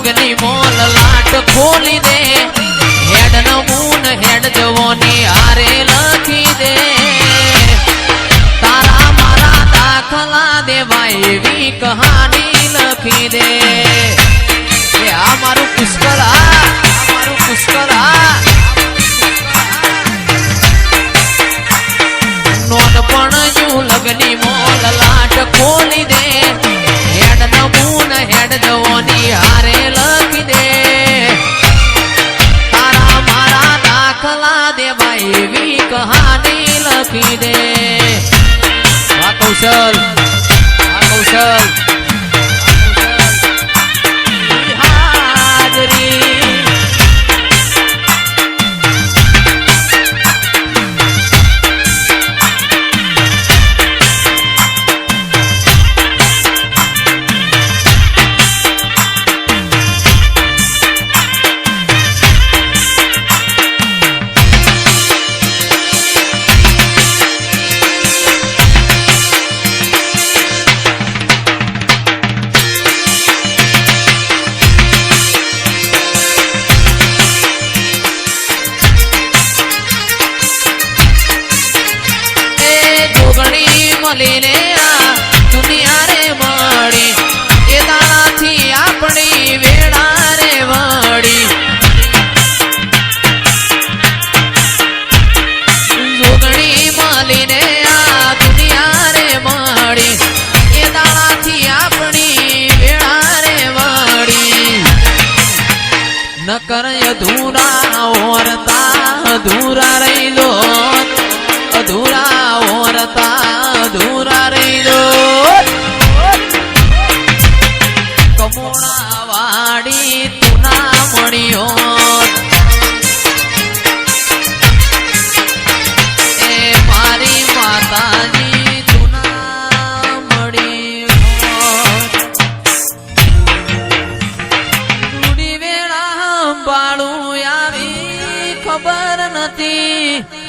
લગની mall લાટ ખોલી દે હેડ નમૂન હેડ જવોની હારે લખી દે તારા મારા દાખલા દેવાય એવી કહાની લખી દે આ મારું પુષ્કળ નોંધપણ યુ લગની મોલ લાટ ખોલી દે હેડ નમૂન હેડ જવોની હારે લખી દે તારા મારા દાખલા દેવાય એવી કહાની લખી દે આ કૌશલ મળીને આ દુનિયા રે મળી એ દાણાથી આપણી વેળા રે વળી જોગણી મળીને આ દુનિયા રે મળી એ દાણાથી આપણી વેળા રે વળી નકર અધૂરા ઓરતા અધૂરા રહી લો અધૂરા ઓરતા અધૂરા રહી દો કમોણા વાડી તું ના મળ્યો એ મારી માતાજી તું ના મળ્યો થોડી વેળા બાળું આવી ખબર નથી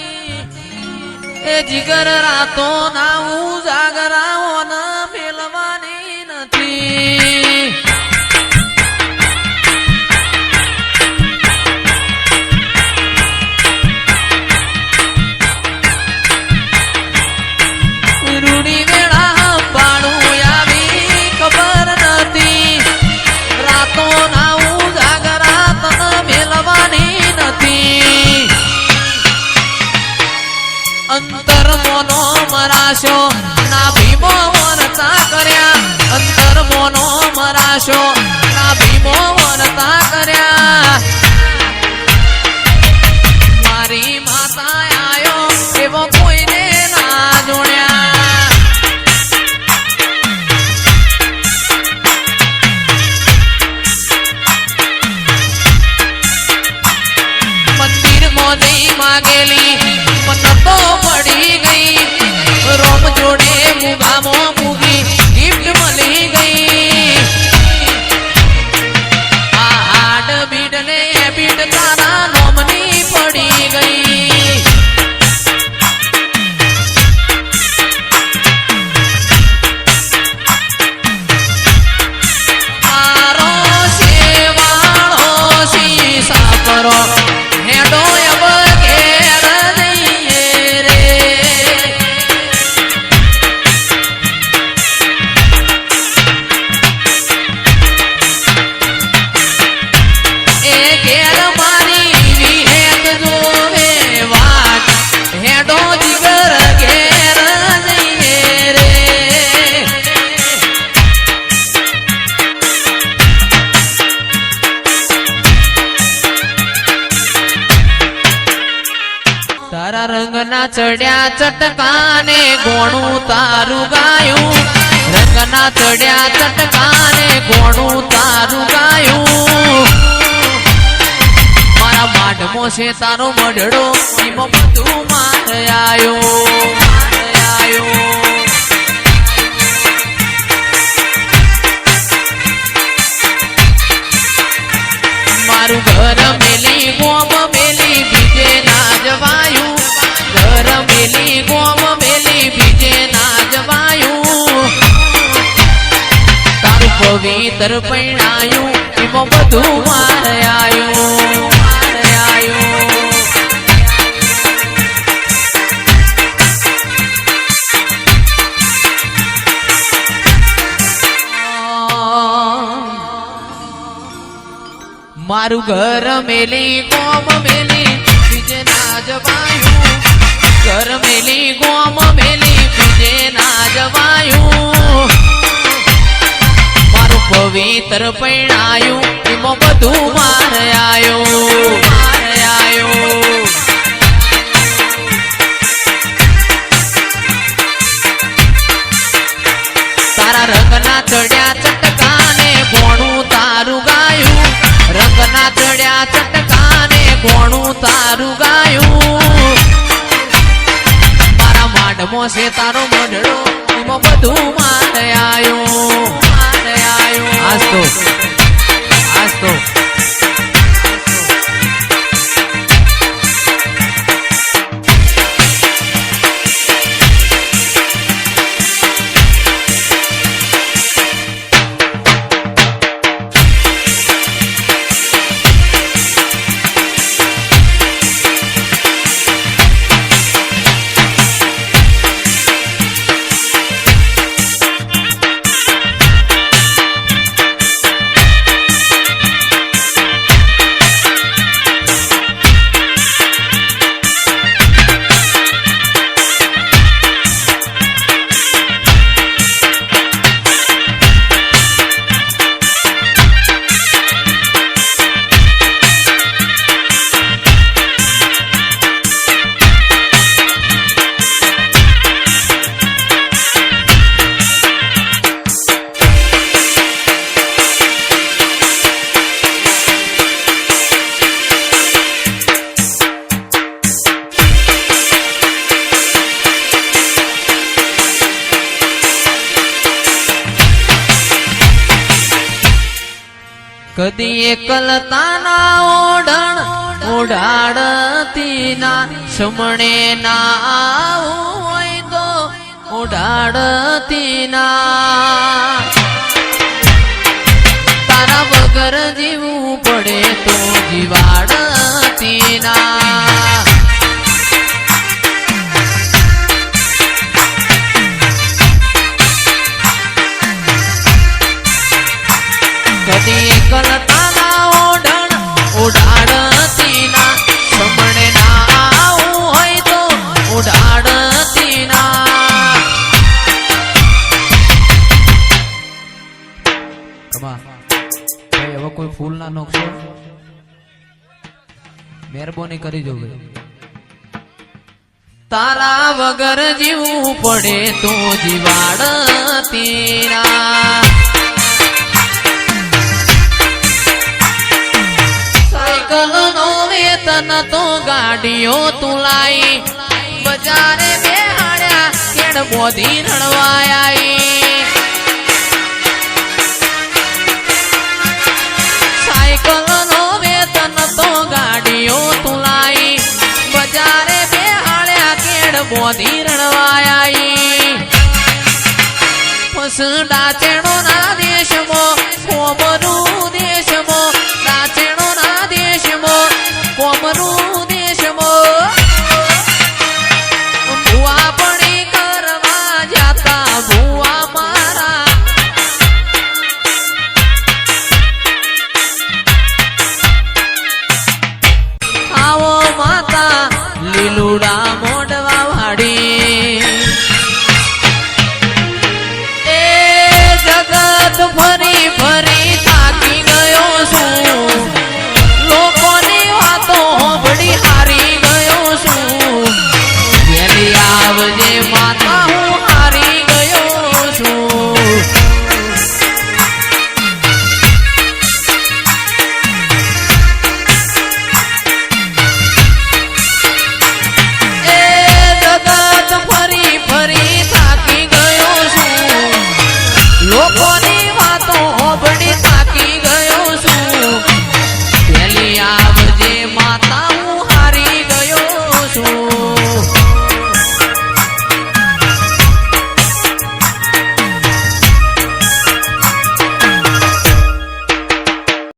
એ જીગર રાતો ના ઉજાગરાઓ ના મેલવાની નથી રૂડી વેળા બાળું આવી ખબર નથી રાતો ના ઉજાગરા તને મેલવાની નથી અંતર મોનો મરાશો ના ભીમો વરતા કર્યા અંતર મોનો મરાશો ના ભીમો વરતા કર્યા મારી માતા આયો એવો કોઈને ના જોડ્યા મંદિર મોની માગેલી મન તો પડી ગઈ રોમ જોડે મુગામો મૂગી ગિફ્ટ મળી ગઈ આ હાડ બીડ ને બીડ તારા નોમની પડી ગઈ મારો સેવાળો શીશા કરો હેડો રંગના ચડ્યા ચટકાને ગોણું તારું ગાયું રંગના ચડ્યા ચટકાને ગોણું તારું ગાયું મારા માઢમો છે તારો મઢડો એમાં બધું માર આયો મારું ઘર મેલી ગોમ મેલી બીજે ના જવાયું ઘર મેલી ગોમ મેલી બીજે ના જવાયું તારું પવિત્ર પૈણાયું એમાં બધું મારે આયું મારે આયું મારું ઘર મેલી ગોમ મેલી બીજે ના જવાયું ઘર મેલી ગોમ મેલી બીજે ના જવાયું મારું પવિત્ર પૈણાયું એમાં બધું મારે આયું મારે આયું તારા રંગના ચડ્યા ચટકાને ભોણું તારું ગાયું રંગના ચડ્યા ચટકાને ભોણું તારું ગાયું મારા માંડમાં છે તારો મંડળો એમાં બધું મારે આયું મારે આયું આજ તો કદી એકલતાના ઓઢણ ઓઢાડતી ના સમણે ના આવું હોય તો ઓઢાડતી ના તારા વગર જીવવું પડે તો જીવાડતી ના કદી એકલતાના ઓઢણ ઓઢાડતી ના સમણે ના આવું હોય તો ઓઢાડતી ના હવે કોઈ ફૂલ ના નોખશો મહેરબાની કરી જો તારા વગર જીવવું પડે તો જીવાડતી ના નો વેતન તો ગાડીઓ તુલાઈ બજારે બેહાડ્યા કેડ બોધી રણવાઈ સાયકલ નો વેતન તો ગાડીઓ તુલાઈ બજારે બેહાડ્યા કેડ બોધી રણવાઈ ફસડા ચેડો ના દેશમાં કોમર